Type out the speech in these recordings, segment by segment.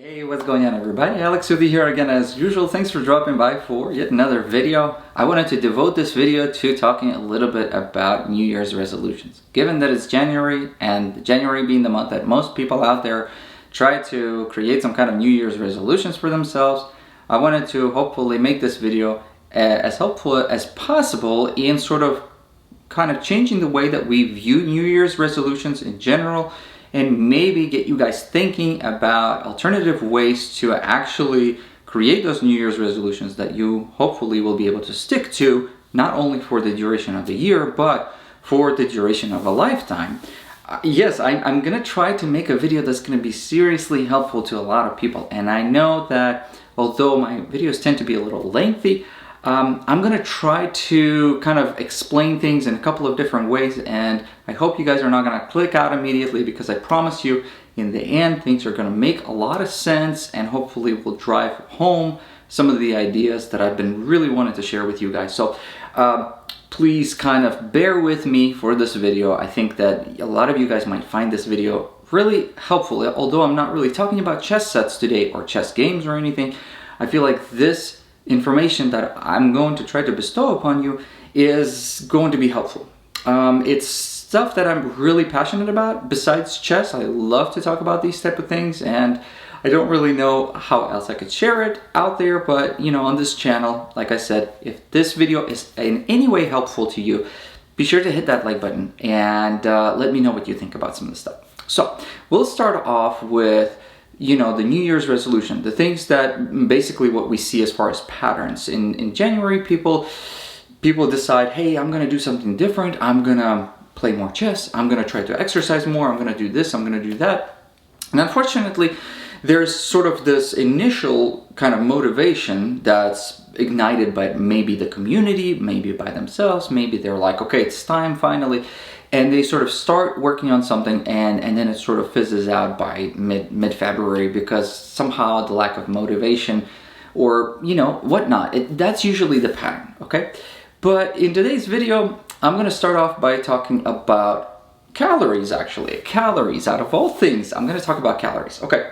Hey, what's going on everybody? Alex with you here again as usual. Thanks for dropping by for yet another video. I wanted to devote this video to talking a little bit about New Year's resolutions. Given that it's January, and January being the month that most people out there try to create some kind of New Year's resolutions for themselves, I wanted to hopefully make this video as helpful as possible in sort of kind of changing the way that we view New Year's resolutions in general, and maybe get you guys thinking about alternative ways to actually create those New Year's resolutions that you hopefully will be able to stick to, not only for the duration of the year, but for the duration of a lifetime. Yes, I'm gonna try to make a video that's gonna be seriously helpful to a lot of people. And I know that although my videos tend to be a little lengthy, I'm gonna try to kind of explain things in a couple of different ways, and I hope you guys are not gonna click out immediately, because I promise you in the end things are gonna make a lot of sense and hopefully will drive home some of the ideas that I've been really wanting to share with you guys. So please kind of bear with me for this video. I think that a lot of you guys might find this video really helpful. Although I'm not really talking about chess sets today or chess games or anything, I feel like this information that I'm going to try to bestow upon you is going to be helpful. It's stuff that I'm really passionate about. Besides chess, I love to talk about these type of things, and I don't really know how else I could share it out there, but you know, on this channel, like I said, if this video is in any way helpful to you, be sure to hit that like button and let me know what you think about some of the stuff. So we'll start off with, you know, the New Year's resolution, the things that basically what we see as far as patterns. In January, people decide, hey, I'm gonna do something different. I'm gonna play more chess. I'm gonna try to exercise more. I'm gonna do this. I'm gonna do that. And unfortunately, there's sort of this initial kind of motivation that's ignited by maybe the community, maybe by themselves. Maybe they're like, okay, it's time finally. And they sort of start working on something, and then it sort of fizzes out by mid-February because somehow the lack of motivation or, you know, whatnot. That's usually the pattern, okay? But in today's video, I'm going to start off by talking about calories, actually. Calories, out of all things, I'm going to talk about calories. Okay,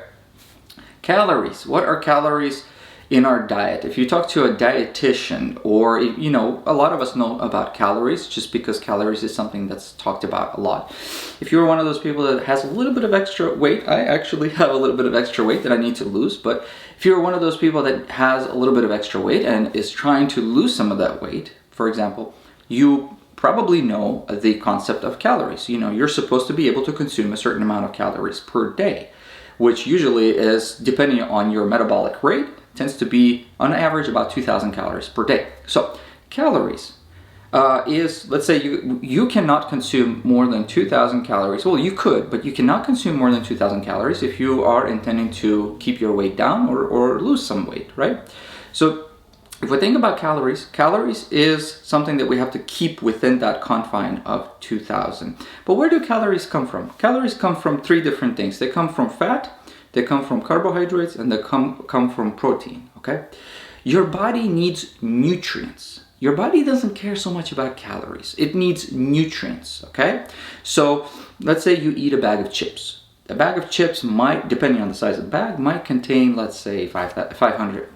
calories. What are calories in our diet? If you talk to a dietitian, or, you know, a lot of us know about calories just because calories is something that's talked about a lot. If you're one of those people that has a little bit of extra weight, I actually have a little bit of extra weight that I need to lose, but if you're one of those people that has a little bit of extra weight and is trying to lose some of that weight, for example, you probably know the concept of calories. You know, you're supposed to be able to consume a certain amount of calories per day, which usually is, depending on your metabolic rate, tends to be on average about 2,000 calories per day. So calories is, let's say you cannot consume more than 2,000 calories. Well, you could, but you cannot consume more than 2,000 calories if you are intending to keep your weight down or lose some weight, right? So if we think about calories, calories is something that we have to keep within that confine of 2,000. But where do calories come from? Calories come from three different things. They come from fat, they come from carbohydrates, and they come from protein, okay? Your body needs nutrients. Your body doesn't care so much about calories. It needs nutrients, okay? So let's say you eat a bag of chips. A bag of chips might, depending on the size of the bag, might contain, let's say, 500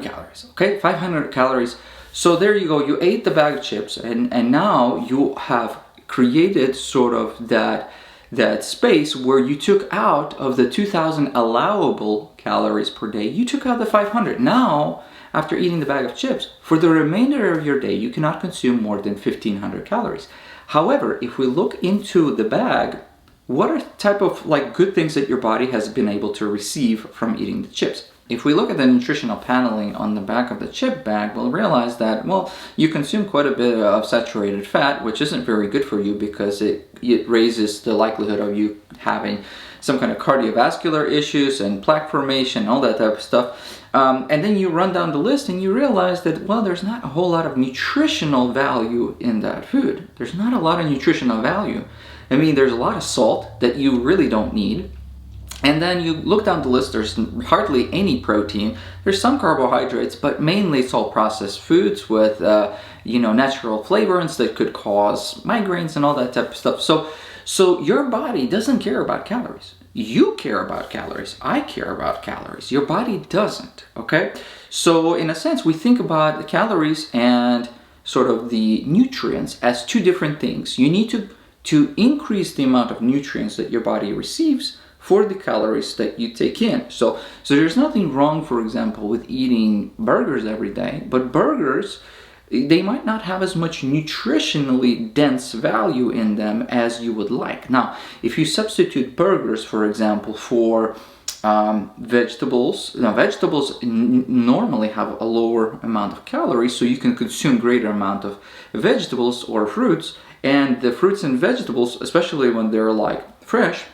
calories, okay? 500 calories. So there you go. You ate the bag of chips, and now you have created sort of that space where you took out of the 2,000 allowable calories per day, you took out the 500. Now, after eating the bag of chips, for the remainder of your day, you cannot consume more than 1,500 calories. However, if we look into the bag, what are type of like good things that your body has been able to receive from eating the chips? If we look at the nutritional paneling on the back of the chip bag, we'll realize that, well, you consume quite a bit of saturated fat, which isn't very good for you because it raises the likelihood of you having some kind of cardiovascular issues and plaque formation, all that type of stuff. And then you run down the list and you realize that, well, there's not a whole lot of nutritional value in that food. There's not a lot of nutritional value. I mean, there's a lot of salt that you really don't need. And then you look down the list, there's hardly any protein. There's some carbohydrates, but mainly it's all processed foods with, you know, natural flavorants that could cause migraines and all that type of stuff. So your body doesn't care about calories. You care about calories. I care about calories. Your body doesn't, okay? So in a sense, we think about the calories and sort of the nutrients as two different things. You need to increase the amount of nutrients that your body receives for the calories that you take in. So there's nothing wrong, for example, with eating burgers every day, but burgers, they might not have as much nutritionally dense value in them as you would like. Now, if you substitute burgers, for example, for vegetables, now vegetables normally have a lower amount of calories, so you can consume greater amount of vegetables or fruits, and the fruits and vegetables, especially when they're like fresh,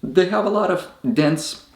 they have a lot of dense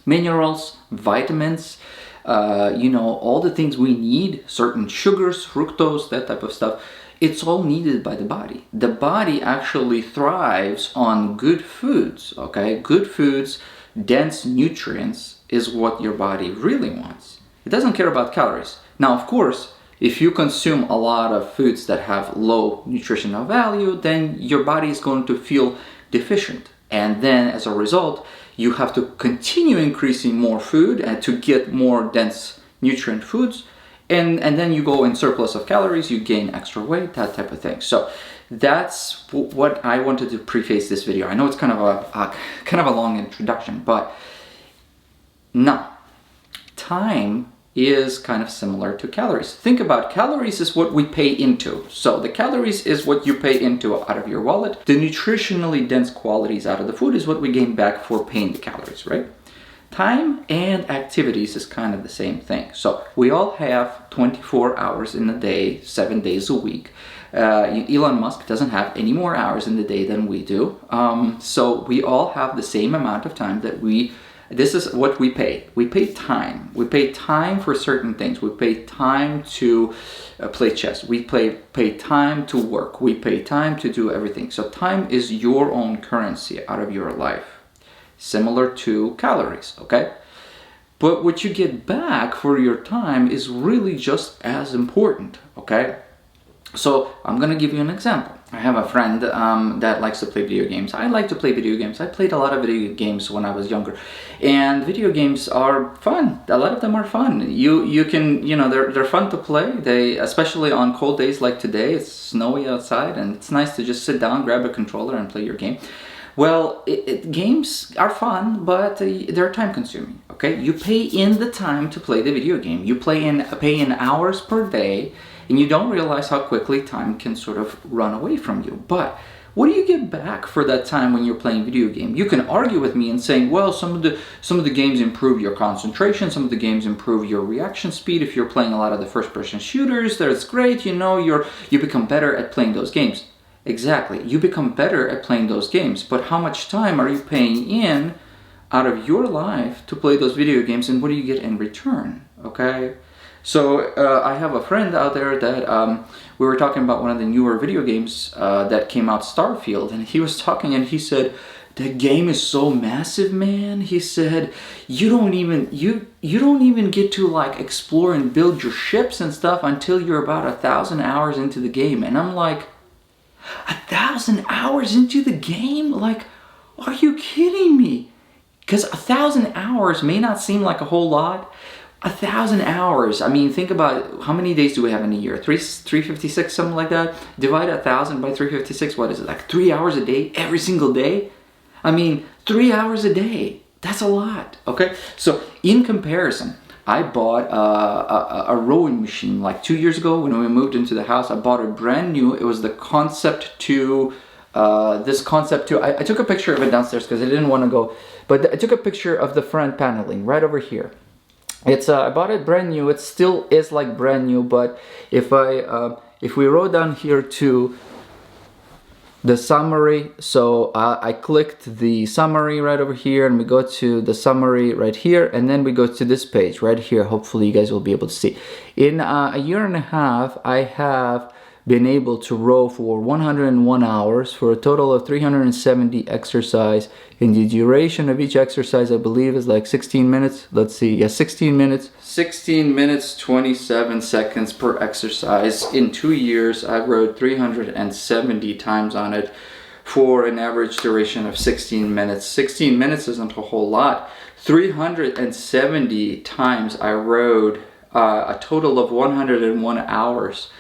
minerals, vitamins, all the things we need, certain sugars, fructose, that type of stuff. It's all needed by the body. The body actually thrives on good foods, okay? Good foods, dense nutrients is what your body really wants. It doesn't care about calories. Now, of course, if you consume a lot of foods that have low nutritional value, then your body is going to feel deficient. And then as a result, you have to continue increasing more food and to get more dense nutrient foods. And then you go in surplus of calories, you gain extra weight, that type of thing. So that's what I wanted to preface this video. I know it's kind of a long introduction, but now, time is kind of similar to calories. Think about calories is what we pay into. So the calories is what you pay into out of your wallet. The nutritionally dense qualities out of the food is what we gain back for paying the calories, right? Time and activities is kind of the same thing. So we all have 24 hours in a day, 7 days a week. Elon Musk doesn't have any more hours in the day than we do. So we all have the same amount of time that this is what we pay. We pay time. We pay time for certain things. We pay time to play chess. We pay time to work. We pay time to do everything. So time is your own currency out of your life. Similar to calories, okay? But what you get back for your time is really just as important, okay? So I'm gonna give you an example. I have a friend that likes to play video games. I like to play video games. I played a lot of video games when I was younger, and video games are fun. A lot of them are fun. You can, they're fun to play. They, especially on cold days like today, it's snowy outside, and it's nice to just sit down, grab a controller, and play your game. Well, games are fun, but they're time consuming, okay? You pay in the time to play the video game. You pay in hours per day, and you don't realize how quickly time can sort of run away from you. But what do you get back for that time when you're playing video game? You can argue with me and saying, well, some of the games improve your concentration, some of the games improve your reaction speed. If you're playing a lot of the first-person shooters, that's great. You become better at playing those games. Exactly, you become better at playing those games, but how much time are you paying in out of your life to play those video games, and what do you get in return, okay? So I have a friend out there that we were talking about one of the newer video games that came out, Starfield, and he was talking and he said, the game is so massive, man. He said, you don't even get to like explore and build your ships and stuff until you're about 1,000 hours into the game. And I'm like, 1,000 hours into the game? Like, are you kidding me? Because 1,000 hours may not seem like a whole lot. 1,000 hours, I mean, think about how many days do we have in a year? 356, something like that. Divide 1,000 by 356, what is it? Like 3 hours a day, every single day? I mean, 3 hours a day, that's a lot, okay? So in comparison, I bought a rowing machine like 2 years ago when we moved into the house. I bought it brand new. It was the Concept 2, this Concept 2. I took a picture of it downstairs because I didn't want to go, but I took a picture of the front paneling right over here. It's I bought it brand new. It still is like brand new, but if we roll down here to the summary, so I clicked the summary right over here, and we go to the summary right here, and then we go to this page right here. Hopefully you guys will be able to see. In a year and a half, I have been able to row for 101 hours for a total of 370 exercise, and the duration of each exercise I believe is like 16 minutes. Let's see, yeah, 16 minutes. 16 minutes 27 seconds per exercise. In 2 years I rowed 370 times on it for an average duration of 16 minutes. 16 minutes isn't a whole lot. 370 times I rode, a total of 101 hours.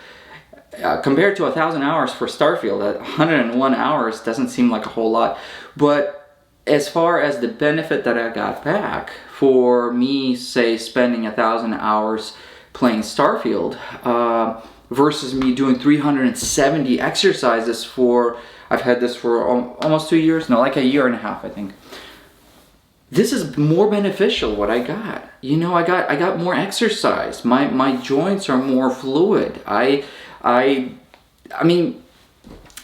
Compared to 1,000 hours for Starfield, 101 hours doesn't seem like a whole lot. But as far as the benefit that I got back for me, say, spending 1,000 hours playing Starfield versus me doing 370 exercises for, I've had this for almost 2 years, no, like a year and a half, I think. This is more beneficial what I got. You know, I got more exercise. My joints are more fluid. I mean,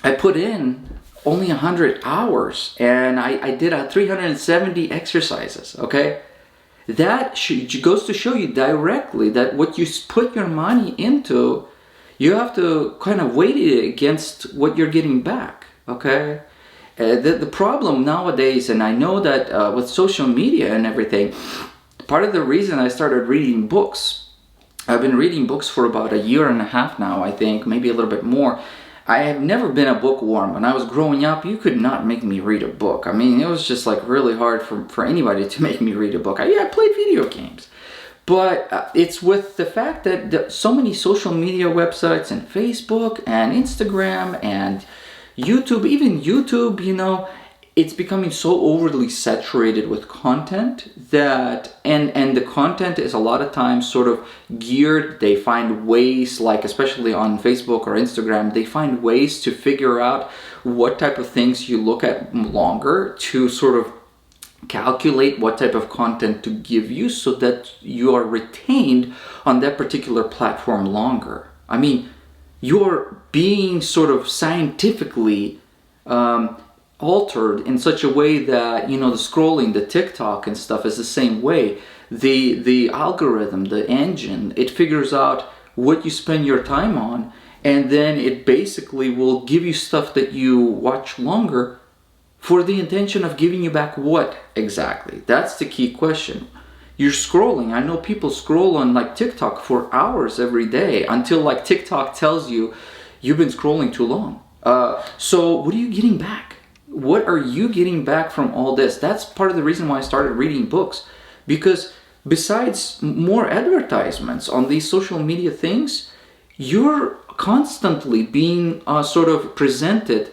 I put in only 100 hours and I did 370 exercises, okay? That goes to show you directly that what you put your money into, you have to kind of weigh it against what you're getting back, okay? The problem nowadays, and I know that with social media and everything, part of the reason I started reading books, I've been reading books for about a year and a half now, I think, maybe a little bit more. I have never been a bookworm. When I was growing up, you could not make me read a book. I mean, it was just like really hard for anybody to make me read a book. I played video games. But it's with the fact that so many social media websites and Facebook and Instagram and YouTube, even YouTube, you know, it's becoming so overly saturated with content that, and the content is a lot of times sort of geared, they find ways, like especially on Facebook or Instagram, they find ways to figure out what type of things you look at longer to sort of calculate what type of content to give you so that you are retained on that particular platform longer. I mean, you're being sort of scientifically altered in such a way that, you know, the scrolling, the TikTok and stuff is the same way. The algorithm, the engine, it figures out what you spend your time on, and then it basically will give you stuff that you watch longer for the intention of giving you back what exactly? That's the key question. You're scrolling. I know people scroll on like TikTok for hours every day until like TikTok tells you you've been scrolling too long. So what are you getting back? What are you getting back from all this? That's part of the reason why I started reading books. Because besides more advertisements on these social media things, you're constantly being sort of presented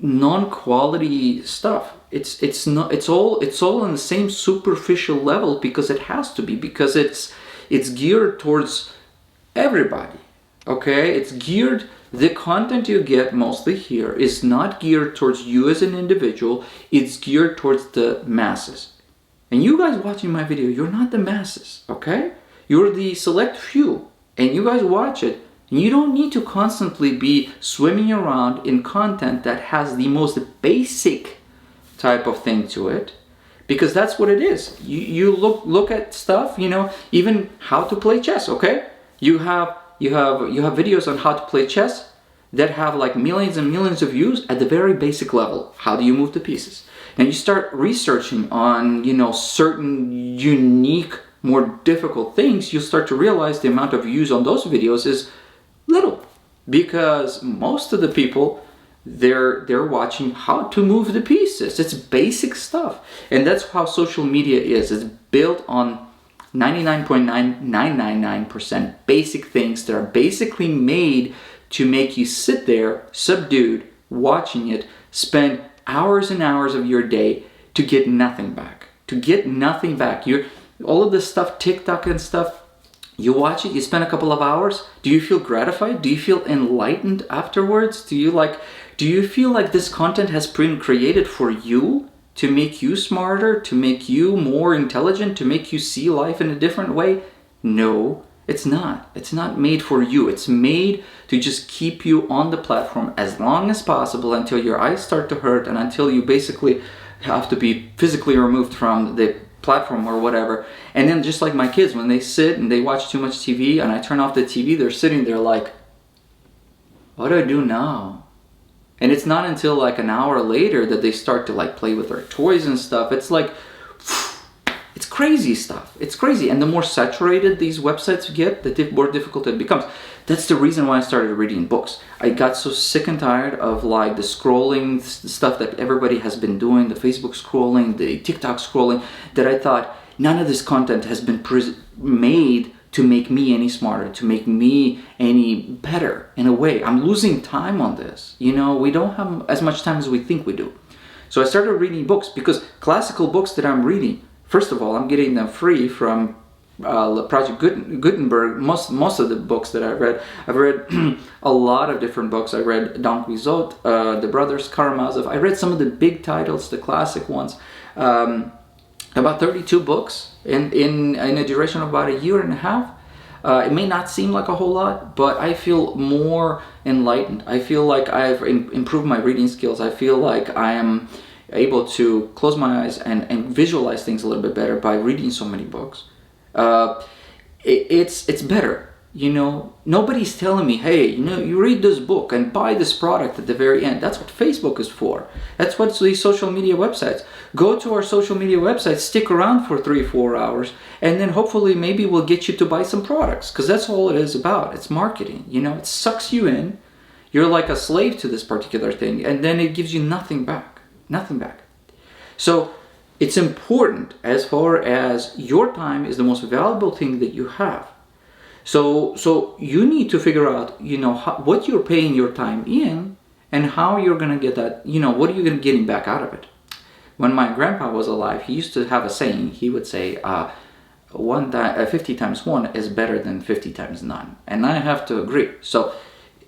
non-quality stuff. It's all on the same superficial level because it has to be, because it's geared towards everybody. Okay, it's geared, the content you get mostly here is not geared towards you as an individual, it's geared towards the masses. And you guys watching my video, you're not the masses, okay? You're the select few, and you guys watch it, and you don't need to constantly be swimming around in content that has the most basic type of thing to it, because that's what it is. You look at stuff, you know, even how to play chess, okay? You have videos on how to play chess that have like millions and millions of views at the very basic level. How do you move the pieces? And you start researching on, you know, certain unique, more difficult things, you'll start to realize the amount of views on those videos is little, because most of the people, they're watching how to move the pieces. It's basic stuff. And that's how social media is. It's built on 99.9999% basic things that are basically made to make you sit there subdued, watching it, spend hours and hours of your day to get nothing back. To get nothing back. All of this stuff, TikTok and stuff, you watch it, you spend a couple of hours, do you feel gratified? Do you feel enlightened afterwards? Do you feel like this content has been created for you, to make you smarter, to make you more intelligent, to make you see life in a different way? No, it's not. It's not made for you. It's made to just keep you on the platform as long as possible until your eyes start to hurt and until you basically have to be physically removed from the platform or whatever. And then just like my kids, when they sit and they watch too much TV and I turn off the TV, they're sitting there like, what do I do now? And it's not until like an hour later that they start to like play with their toys and stuff. It's like, it's crazy stuff. It's crazy. And the more saturated these websites get, the more difficult it becomes. That's the reason why I started reading books. I got so sick and tired of like the scrolling stuff that everybody has been doing, the Facebook scrolling, the TikTok scrolling, that I thought none of this content has been made to make me any smarter, to make me any better in a way. I'm losing time on this. You know, we don't have as much time as we think we do. So I started reading books, because classical books that I'm reading, first of all, I'm getting them free from Project Gutenberg. Most of the books that I've read a lot of different books. I read Don Quixote, the Brothers Karamazov. I read some of the big titles, the classic ones. About 32 books in a duration of about a year and a half. It may not seem like a whole lot, but I feel more enlightened. I feel like I've improved my reading skills. I feel like I am able to close my eyes and visualize things a little bit better by reading so many books. It's better. You know, nobody's telling me, hey, you know, you read this book and buy this product at the very end. That's what Facebook is for. That's what these social media websites. Go to our social media websites, stick around for 3-4 hours, and then hopefully maybe we'll get you to buy some products, because that's all it is about. It's marketing. You know, it sucks you in. You're like a slave to this particular thing, and then it gives you nothing back. Nothing back. So it's important, as far as your time is the most valuable thing that you have. So you need to figure out, you know, what you're paying your time in, and how you're going to get that, you know, what are you going to get back out of it. When my grandpa was alive, he used to have a saying. He would say, 50 times 1 is better than 50 times none. And I have to agree. So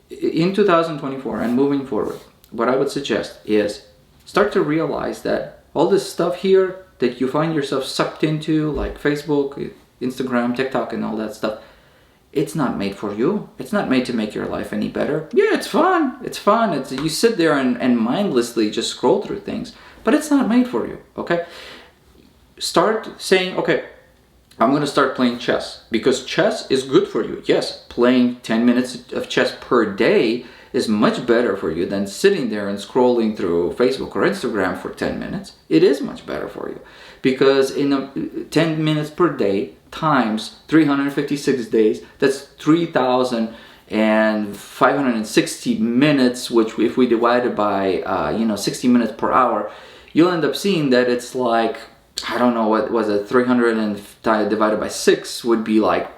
in 2024 and moving forward, what I would suggest is start to realize that all this stuff here that you find yourself sucked into, like Facebook, Instagram, TikTok, and all that stuff, it's not made for you. It's not made to make your life any better. Yeah, it's fun. It's fun. You sit there and mindlessly just scroll through things, but it's not made for you, okay? Start saying, okay, I'm going to start playing chess, because chess is good for you. Yes, playing 10 minutes of chess per day is much better for you than sitting there and scrolling through Facebook or Instagram for 10 minutes. It is much better for you, because in 10 minutes per day times 356 days, that's 3,560 minutes, which if we divide it by 60 minutes per hour, you'll end up seeing that it's like, I don't know, what was it, 300 and divided by 6 would be like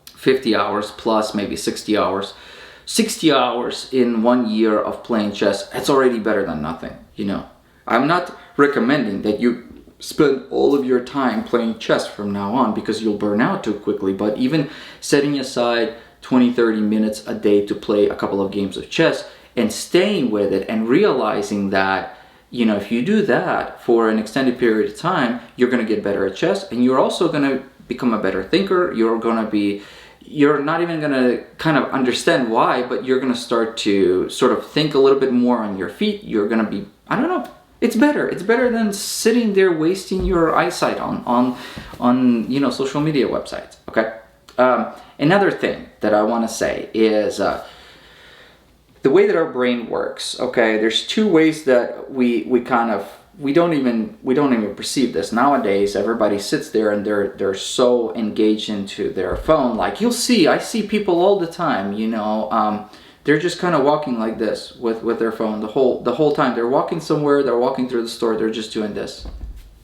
50 hours plus maybe 60 hours. 60 hours in 1 year of playing chess, that's already better than nothing, you know. I'm not recommending that you spend all of your time playing chess from now on, because you'll burn out too quickly, but even setting aside 20-30 minutes a day to play a couple of games of chess and staying with it and realizing that, you know, if you do that for an extended period of time, you're going to get better at chess, and you're also going to become a better thinker. You're not even going to kind of understand why, but you're going to start to sort of think a little bit more on your feet. You're going to be, I don't know, it's better. It's better than sitting there wasting your eyesight on social media websites, okay? Another thing that I want to say is the way that our brain works, okay? There's two ways that we don't even perceive this. Nowadays, everybody sits there and they're so engaged into their phone. Like I see people all the time, you know, they're just kind of walking like this with their phone the whole time. They're walking somewhere, they're walking through the store, they're just doing this.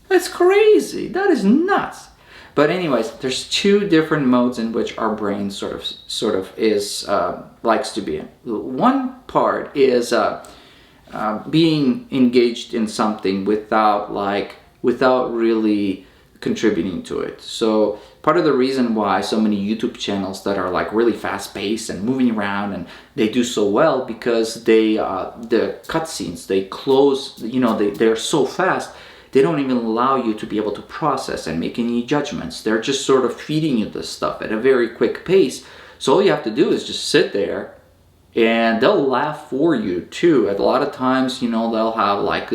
That's crazy. That is nuts. But anyways, there's two different modes in which our brain sort of is likes to be in. One part is being engaged in something without really contributing to it. So part of the reason why so many YouTube channels that are like really fast paced and moving around, and they do so well, because the cutscenes, they close, you know, they're so fast, they don't even allow you to be able to process and make any judgments. They're just sort of feeding you this stuff at a very quick pace. So all you have to do is just sit there, and they'll laugh for you too. At a lot of times, you know, they'll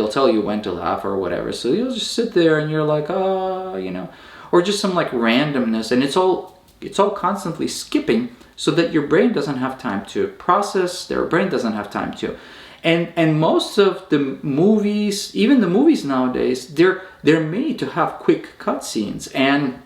tell you when to laugh or whatever. So you'll just sit there and you're like, you know, or just some like randomness, and it's all constantly skipping, so that your brain doesn't have time to process. Their brain doesn't have time to And most of the movies, even the movies nowadays, they're made to have quick cutscenes, and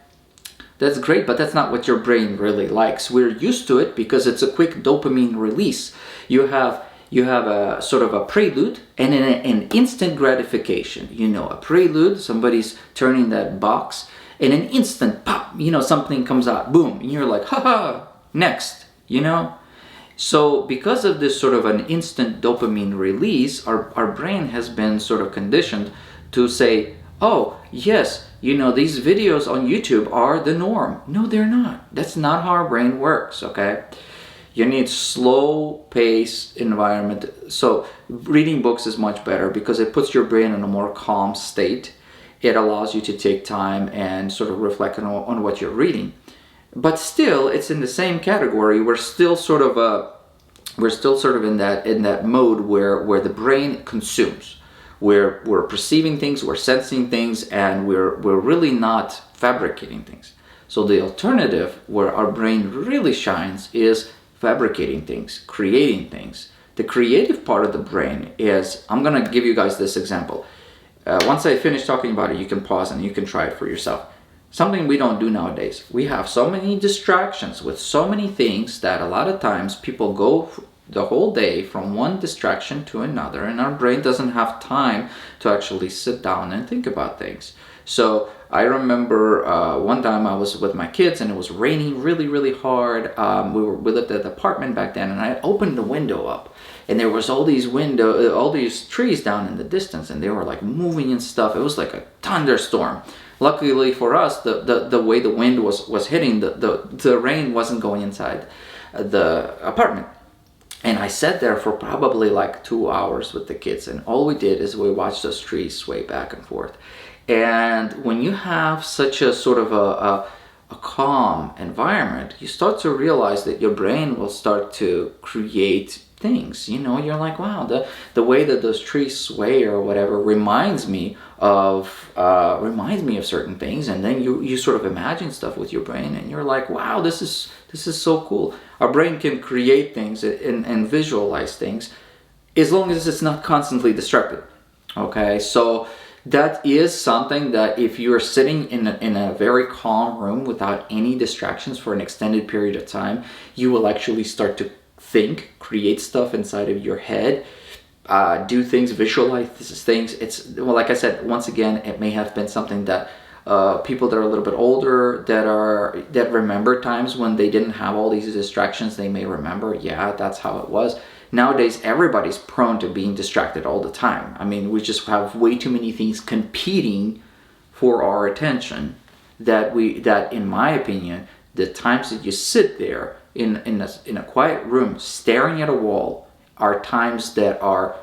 that's great, but that's not what your brain really likes. We're used to it because it's a quick dopamine release. You have a sort of a prelude and an instant gratification. You know, a prelude, somebody's turning that box, and an instant pop, you know, something comes out, boom, and you're like, haha, next, you know? So because of this sort of an instant dopamine release, our brain has been sort of conditioned to say, oh, yes, you know, these videos on YouTube are the norm. No, they're not. That's not how our brain works, okay? You need slow pace environment. So reading books is much better because it puts your brain in a more calm state. It allows you to take time and sort of reflect on what you're reading. But still, it's in the same category. We're still sort of in that mode where the brain consumes. We're perceiving things, we're sensing things, and we're really not fabricating things. So the alternative, where our brain really shines, is fabricating things, creating things. The creative part of the brain is, I'm gonna give you guys this example. Once I finish talking about it, you can pause and you can try it for yourself. Something we don't do nowadays. We have so many distractions with so many things that a lot of times people go the whole day from one distraction to another, and our brain doesn't have time to actually sit down and think about things. So I remember one time I was with my kids and it was raining really, really hard. We lived at an apartment back then, and I opened the window up, and there was all these trees down in the distance, and they were like moving and stuff. It was like a thunderstorm. Luckily for us, the way the wind was hitting, the rain wasn't going inside the apartment. And I sat there for probably like 2 hours with the kids, and all we did is we watched those trees sway back and forth. And when you have such a sort of a calm environment, you start to realize that your brain will start to create things. You know, you're like, wow, the way that those trees sway or whatever reminds me of certain things, and then you sort of imagine stuff with your brain, and you're like, wow, this is so cool. Our brain can create things and visualize things as long as it's not constantly distracted. Okay, so that is something that if you're sitting in a very calm room without any distractions for an extended period of time, you will actually start to think, create stuff inside of your head, do things, visualize things. It's, well, like I said, once again, it may have been something that people that are a little bit older, that remember times when they didn't have all these distractions, they may remember, yeah, that's how it was. Nowadays, everybody's prone to being distracted all the time. I mean, we just have way too many things competing for our attention that in my opinion, the times that you sit there in a quiet room staring at a wall are times that are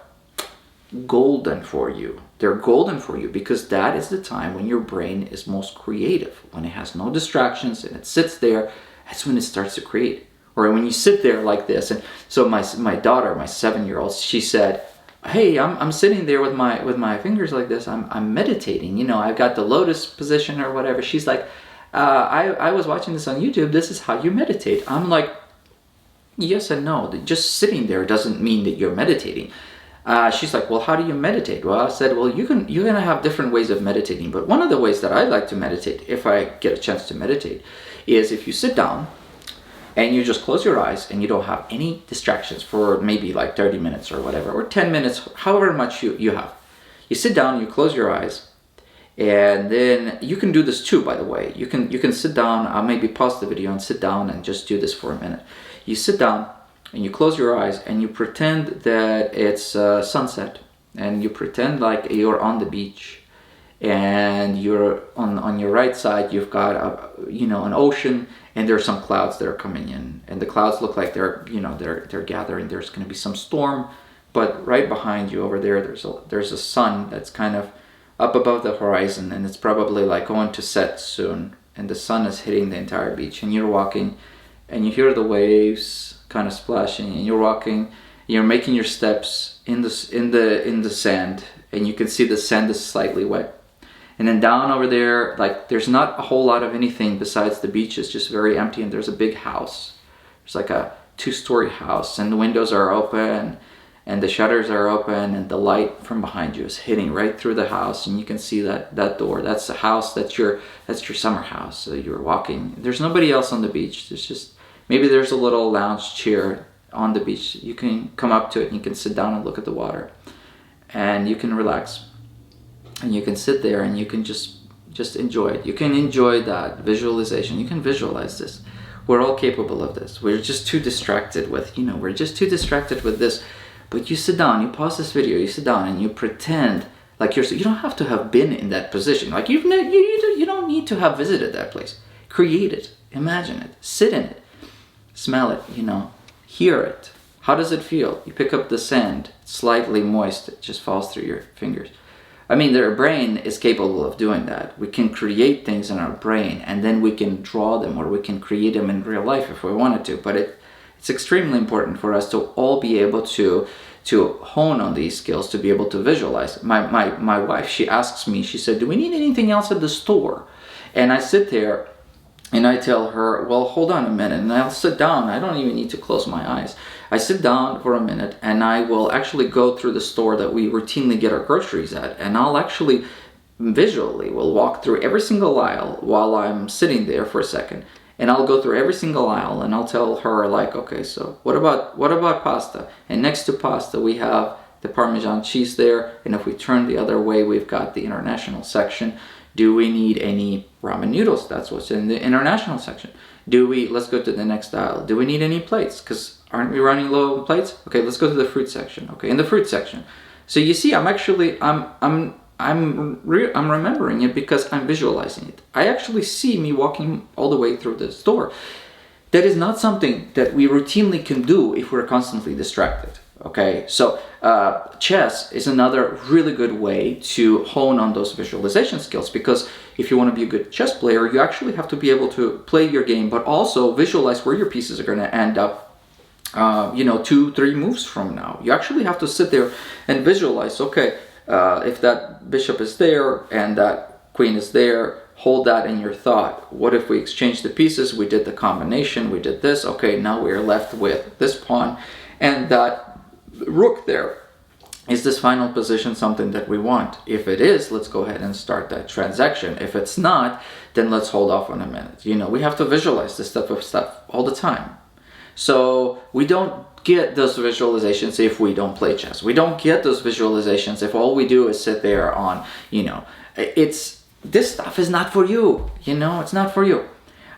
golden for you. They're golden for you because that is the time when your brain is most creative. When it has no distractions and it sits there, that's when it starts to create. Or when you sit there like this. And so my daughter, my 7-year-old, she said, hey, I'm sitting there with my fingers like this. I'm meditating. You know, I've got the lotus position or whatever. She's like, I was watching this on YouTube. This is how you meditate. I'm like, yes and no. Just sitting there doesn't mean that you're meditating. She's like, well, how do you meditate? Well, I said, well, you're gonna have different ways of meditating, but one of the ways that I like to meditate, if I get a chance to meditate, is if you sit down and you just close your eyes and you don't have any distractions for maybe like 30 minutes or whatever, or 10 minutes, however much you have. You sit down, you close your eyes, and then you can do this too, by the way. You can sit down, I'll maybe pause the video and sit down and just do this for a minute. You sit down, and you close your eyes and you pretend that it's sunset, and you pretend like you're on the beach, and you're on your right side you've got an ocean, and there's some clouds that are coming in, and the clouds look like they're gathering. There's going to be some storm, but right behind you over there there's a sun that's kind of up above the horizon, and it's probably like going to set soon, and the sun is hitting the entire beach, and you're walking and you hear the waves kind of splashing, and you're making your steps in the sand, and you can see the sand is slightly wet. And then down over there, like, there's not a whole lot of anything besides the beach. It's just very empty, and there's a big house. There's like a 2-story house, and the windows are open, and the shutters are open and the light from behind you is hitting right through the house, and you can see that door. That's the house, that's your summer house. So you're walking, there's nobody else on the beach. Maybe there's a little lounge chair on the beach. You can come up to it and you can sit down and look at the water, and you can relax, and you can sit there and you can just enjoy it. You can enjoy that visualization. You can visualize this. We're all capable of this. We're just too distracted with this. But you sit down, you pause this video, you sit down and you pretend like you don't have to have been in that position. Like you don't need to have visited that place. Create it, imagine it, sit in it, smell it, hear it. How does it feel? You pick up the sand, slightly moist, it just falls through your fingers. I mean, their brain is capable of doing that. We can create things in our brain, and then we can draw them, or we can create them in real life if we wanted to. But it's extremely important for us to all be able to hone on these skills, to be able to visualize. My wife, she asks me, she said, do we need anything else at the store? And I sit there and I tell her, well, hold on a minute, and I'll sit down. I don't even need to close my eyes. I sit down for a minute and I will actually go through the store that we routinely get our groceries at, and I'll actually visually will walk through every single aisle while I'm sitting there for a second, and I'll go through every single aisle and I'll tell her, like, okay, so what about pasta? And next to pasta we have the Parmesan cheese there, and if we turn the other way, we've got the international section. Do we need any ramen noodles? That's what's in the international section. Let's go to the next aisle. Do we need any plates? Because aren't we running low on plates? Okay, let's go to the fruit section. Okay, in the fruit section. So you see, I'm remembering it because I'm visualizing it. I actually see me walking all the way through the store. That is not something that we routinely can do if we're constantly distracted. Okay, so chess is another really good way to hone on those visualization skills, because if you want to be a good chess player, you actually have to be able to play your game, but also visualize where your pieces are going to end up 2-3 moves from now. You actually have to sit there and visualize, okay, if that bishop is there and that queen is there, hold that in your thought. What if we exchange the pieces? We did the combination, we did this. Okay, now we're left with this pawn and that rook there. Is this final position something that we want? If it is, let's go ahead and start that transaction. If it's not, then let's hold off on a minute. We have to visualize this type of stuff all the time. So we don't get those visualizations if we don't play chess. We don't get those visualizations if all we do is sit there on, this stuff is not for you, it's not for you.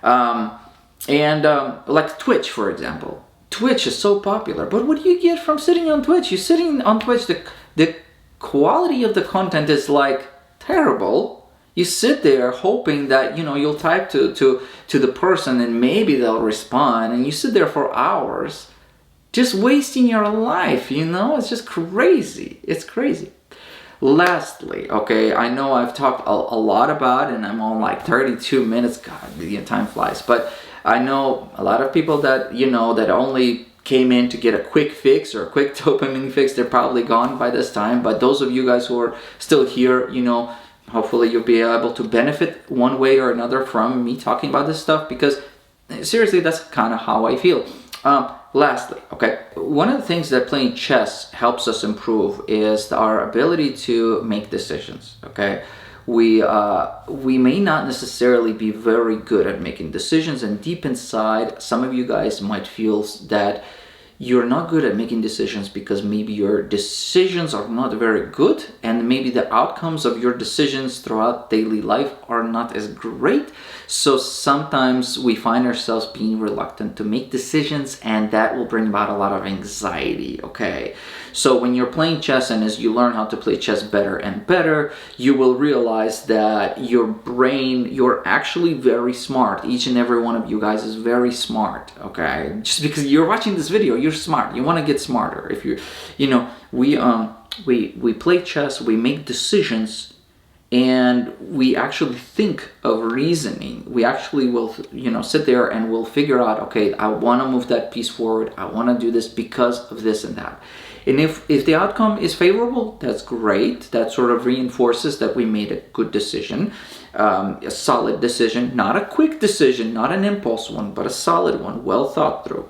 Like Twitch, for example. Twitch is so popular, but what do you get from sitting on Twitch? You're sitting on Twitch, the quality of the content is like terrible. You sit there hoping that you'll type to the person and maybe they'll respond, and you sit there for hours just wasting your life. It's just crazy. It's crazy. Lastly, okay, I know I've talked a lot about, and I'm on like 32 minutes. God, the time flies. But I know a lot of people that that only came in to get a quick fix or a quick dopamine fix. They're probably gone by this time. But those of you guys who are still here, hopefully you'll be able to benefit one way or another from me talking about this stuff, because seriously, that's kind of how I feel. Lastly, okay, one of the things that playing chess helps us improve is our ability to make decisions. Okay, we may not necessarily be very good at making decisions, and deep inside, some of you guys might feel that you're not good at making decisions because maybe your decisions are not very good, and maybe the outcomes of your decisions throughout daily life are not as great. So sometimes we find ourselves being reluctant to make decisions, and that will bring about a lot of anxiety, okay? So when you're playing chess, and as you learn how to play chess better and better, you will realize that your brain, you're actually very smart. Each and every one of you guys is very smart, okay? Just because you're watching this video, you're smart. You want to get smarter. If we play chess, we make decisions, and we actually think of reasoning. We actually will, sit there and we'll figure out, okay, I want to move that piece forward. I want to do this because of this and that. And if the outcome is favorable, that's great. That sort of reinforces that we made a good decision, a solid decision, not a quick decision, not an impulse one, but a solid one, well thought through.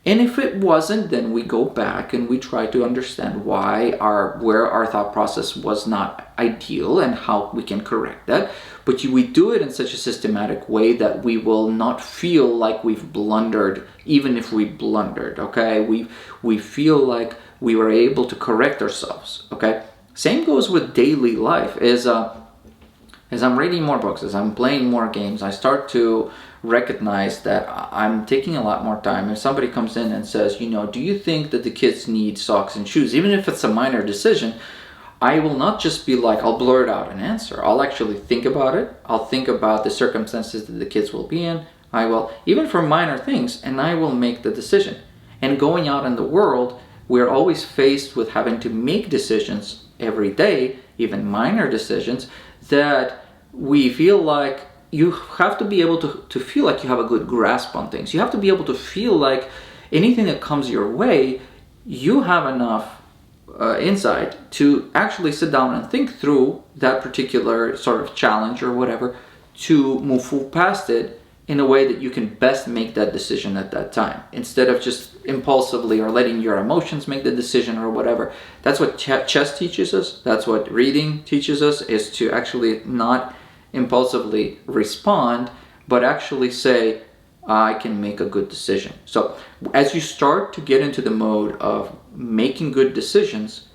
And if it wasn't, then we go back and we try to understand where our thought process was not ideal and how we can correct that. But we do it in such a systematic way that we will not feel like we've blundered, even if we blundered, okay? We feel like we were able to correct ourselves, okay? Same goes with daily life. As I'm reading more books, as I'm playing more games, I start to recognize that I'm taking a lot more time. If somebody comes in and says, do you think that the kids need socks and shoes, even if it's a minor decision, I will not just be like, I'll blurt out an answer. I'll actually think about it. I'll think about the circumstances that the kids will be in. I will, even for minor things, and I will make the decision. And going out in the world, we're always faced with having to make decisions every day, even minor decisions, that we feel like you have to be able to feel like you have a good grasp on things. You have to be able to feel like anything that comes your way, you have enough insight to actually sit down and think through that particular sort of challenge or whatever, to move past it in a way that you can best make that decision at that time, instead of just impulsively or letting your emotions make the decision or whatever. That's what chess teaches us. That's what reading teaches us, is to actually not impulsively respond, but actually say, I can make a good decision. So as you start to get into the mode of making good decisions,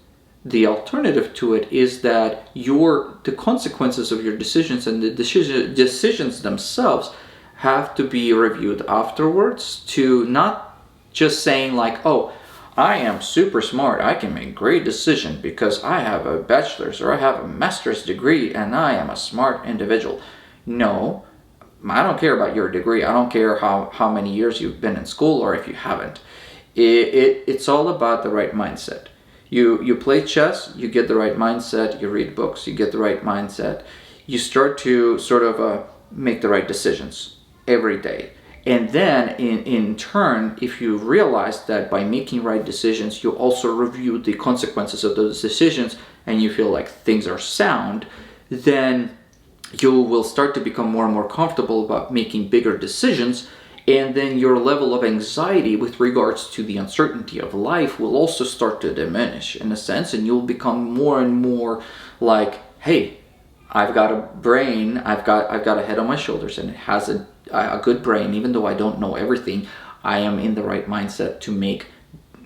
the alternative to it is that the consequences of your decisions and the decisions themselves have to be reviewed afterwards, to not just saying like, oh, I am super smart, I can make great decisions because I have a bachelor's or I have a master's degree and I am a smart individual. No, I don't care about your degree. I don't care how many years you've been in school or if you haven't. It's all about the right mindset. You play chess, you get the right mindset. You read books, you get the right mindset. You start to sort of make the right decisions every day. And then in turn, if you realize that by making right decisions, you also review the consequences of those decisions and you feel like things are sound, then you will start to become more and more comfortable about making bigger decisions. And then your level of anxiety with regards to the uncertainty of life will also start to diminish in a sense. And you'll become more and more like, hey, I've got a brain, I've got a head on my shoulders, and it has a good brain. Even though I don't know everything, I am in the right mindset to make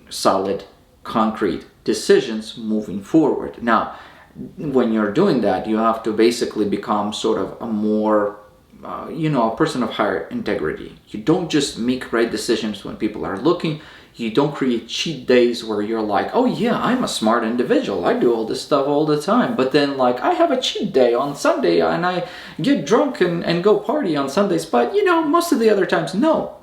solid, concrete decisions moving forward. Now, when you're doing that, you have to basically become sort of a more, a person of higher integrity. You don't just make right decisions when people are looking. You don't create cheat days where you're like, oh yeah, I'm a smart individual, I do all this stuff all the time. But then like, I have a cheat day on Sunday and I get drunk and go party on Sundays. But most of the other times, no.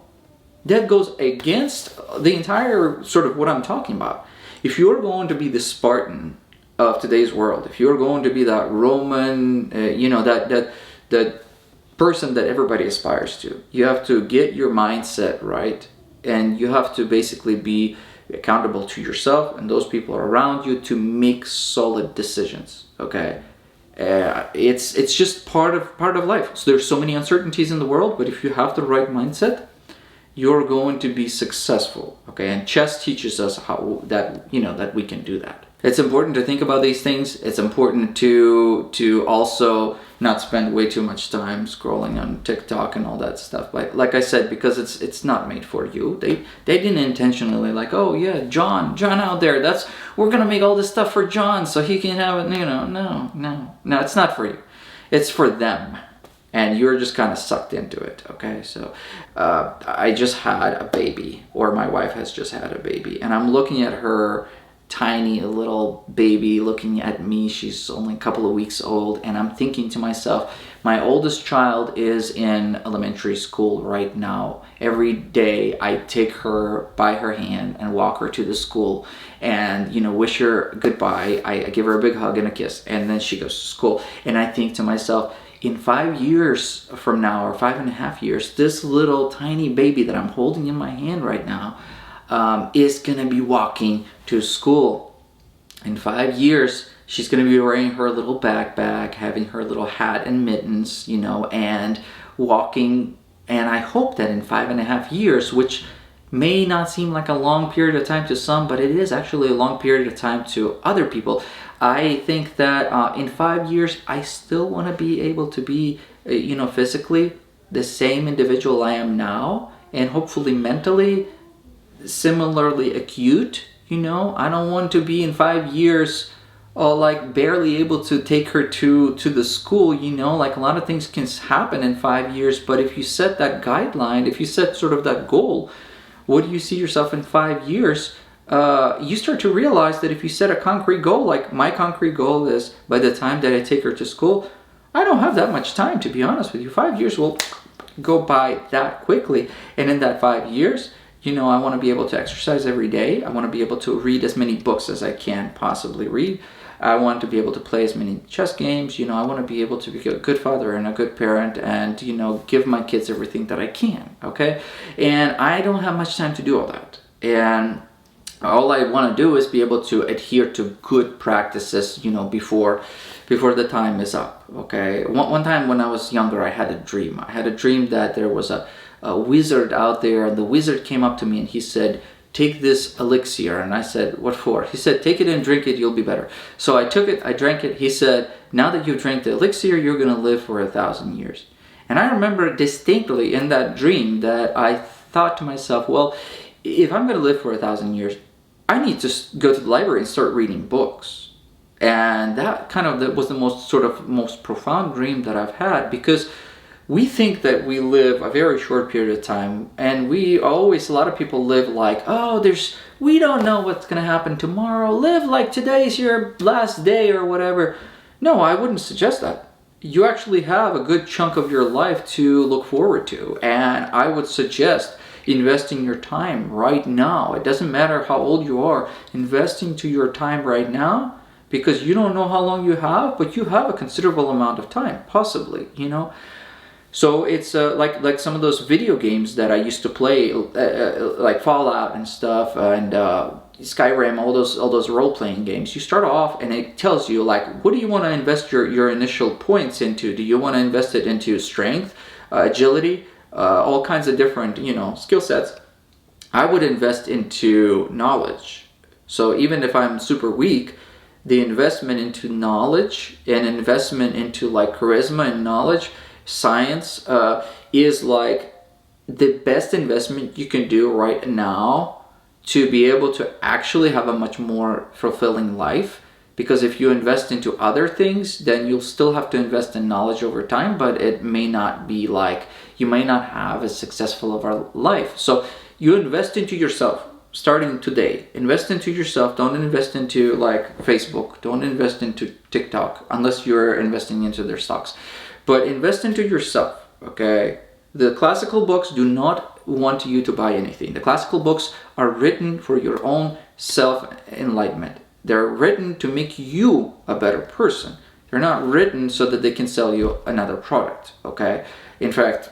That goes against the entire sort of what I'm talking about. If you're going to be the Spartan of today's world, if you're going to be that Roman, that person that everybody aspires to, you have to get your mindset right. And you have to basically be accountable to yourself and those people around you to make solid decisions. Okay, it's just part of life. So there's so many uncertainties in the world, but if you have the right mindset, you're going to be successful. Okay, and chess teaches us that we can do that. It's important to think about these things. It's important to also not spend way too much time scrolling on TikTok and all that stuff. Like I said, because it's not made for you. They didn't intentionally like, oh yeah, John out there. We're gonna make all this stuff for John so he can have it. No, it's not for you. It's for them, and you're just kind of sucked into it. Okay, so I just had a baby, or my wife has just had a baby, and I'm looking at her tiny little baby looking at me. She's only a couple of weeks old, and I'm thinking to myself, my oldest child is in elementary school right now. Every day I take her by her hand and walk her to the school and wish her goodbye. I give her a big hug and a kiss, and then she goes to school. And I think to myself, in 5 years from now, or 5.5 years, this little tiny baby that I'm holding in my hand right now is gonna be walking to school. In 5 years, she's gonna be wearing her little backpack, having her little hat and mittens, and walking. And I hope that in 5.5 years, which may not seem like a long period of time to some, but it is actually a long period of time to other people. I think that in 5 years, I still want to be able to be, physically the same individual I am now, and hopefully mentally similarly acute. I don't want to be in 5 years like barely able to take her to the school. Like a lot of things can happen in 5 years, but if you set that guideline, if you set sort of that goal, what do you see yourself in 5 years? You start to realize that if you set a concrete goal, like my concrete goal is by the time that I take her to school, I don't have that much time, to be honest with you. 5 years will go by that quickly. And in that 5 years, I want to be able to exercise every day. I want to be able to read as many books as I can possibly read. I want to be able to play as many chess games. I want to be able to be a good father and a good parent and, give my kids everything that I can, okay? And I don't have much time to do all that. And all I want to do is be able to adhere to good practices, before the time is up, okay? One time when I was younger, I had a dream. I had a dream that there was a wizard out there, and the wizard came up to me and he said, take this elixir. And I said, what for? He said, take it and drink it, you'll be better. So I took it, I drank it. He said, now that you've drank the elixir, you're going to live for 1,000 years. And I remember distinctly in that dream that I thought to myself, well, if I'm going to live for 1,000 years, I need to go to the library and start reading books. And that was the most profound dream that I've had, because we think that we live a very short period of time, and a lot of people live like, we don't know what's going to happen tomorrow. Live like today's your last day or whatever. No, I wouldn't suggest that. You actually have a good chunk of your life to look forward to, and I would suggest investing your time right now. It doesn't matter how old you are, investing to your time right now, because you don't know how long you have, but you have a considerable amount of time, possibly, So it's like some of those video games that I used to play, like Fallout and stuff, and Skyrim, all those role-playing games. You start off and it tells you, like, what do you want to invest your initial points into? Do you want to invest it into strength, agility, all kinds of different, skill sets? I would invest into knowledge. So even if I'm super weak, the investment into knowledge and investment into like charisma and knowledge, science, is like the best investment you can do right now to be able to actually have a much more fulfilling life. Because if you invest into other things, then you'll still have to invest in knowledge over time, but it may not be like, you may not have as successful of a life. So you invest into yourself starting today. Invest into yourself. Don't invest into like Facebook. Don't invest into TikTok unless you're investing into their stocks. But invest into yourself, okay? The classical books do not want you to buy anything. The classical books are written for your own self-enlightenment. They're written to make you a better person. They're not written so that they can sell you another product, okay? In fact,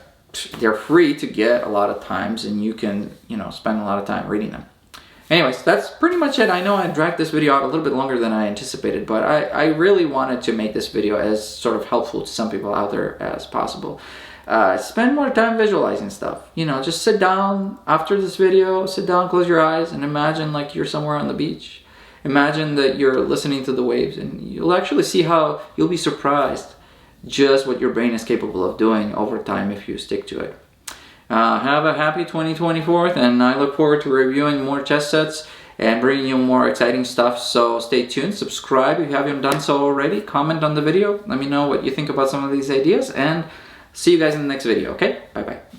they're free to get a lot of times, and you can, spend a lot of time reading them. Anyways, that's pretty much it. I know I dragged this video out a little bit longer than I anticipated, but I really wanted to make this video as sort of helpful to some people out there as possible. Spend more time visualizing stuff. Just sit down after this video, close your eyes, and imagine like you're somewhere on the beach. Imagine that you're listening to the waves, and you'll actually see how you'll be surprised just what your brain is capable of doing over time if you stick to it. Have a happy 2024, and I look forward to reviewing more chess sets and bringing you more exciting stuff. So stay tuned, subscribe if you haven't done so already, comment on the video, let me know what you think about some of these ideas, and see you guys in the next video, okay? Bye-bye.